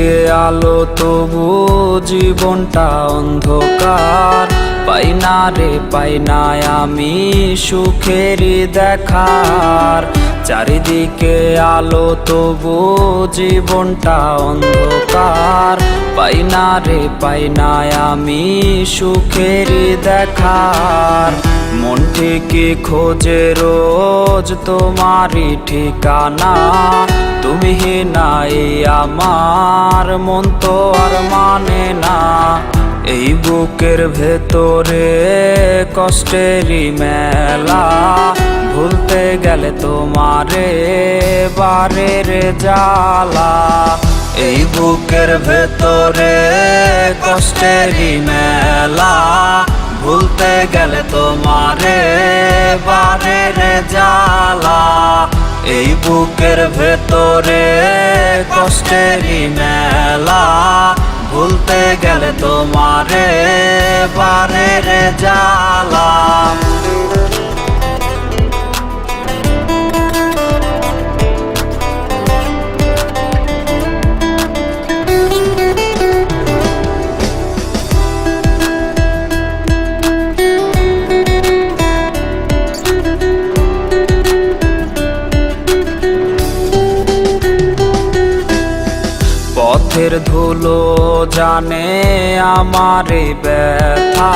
চারিদিকে আলো তবু জীবনটা অন্ধকার। পাই না রে পাই না আমি সুখেরই দেখার। চারিদিকে আলো তবু জীবনটা অন্ধকার। পাই না রে পাই না আমি সুখেরই দেখার। মন থেকে খোঁজে রোজ তোমারই ঠিকানা। তুমি নাই আমার মন তো আর মানে না। এই বুকের ভেতরে কষ্টেরই মেলা। ভুলতে গেলে তোমারে বারের জ্বালা। এই বুকের ভেতরে কষ্টেরই মেলা। ভুলতে গেলে তোমারে বারের জ্বালা। এই বুকের ভেতরে কষ্টেরই মেলা। ভুলতে গেলে তোমারে বারের জ্বালা। পথের ধুলো জানে আমার ব্যথা।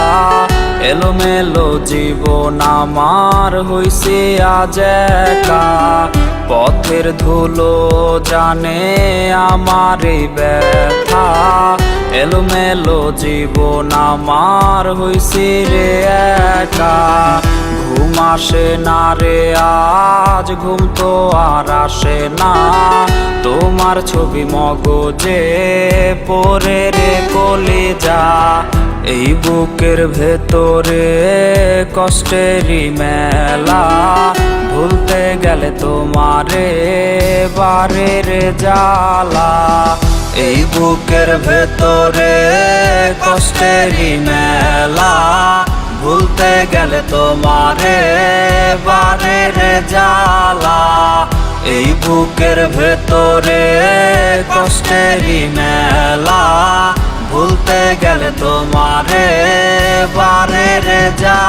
এলোমেলো জীবন আমার হইছে আজ একা। পথের ধুলো জানে আমার ব্যথা। এলোমেলো জীবন আমার হইছে রে একা। ঘুম আসে না রে আজ ঘুম তো আর আসে না। তোমার ছবি মগজে পড়ে রে কলিজা। এই বুকের ভেতরে কষ্টেরই মেলা। ভুলতে গেলে তোমারে বারের জ্বালা। এই বুকের ভেতরে কষ্টেরই মেলা। ভুলতে গেলে তোমারে বারের জ্বালা। এই বুকের ভেতরে কষ্টেরই মেলা। ভুলতে গেলে তোমারে বারের জ্বালা।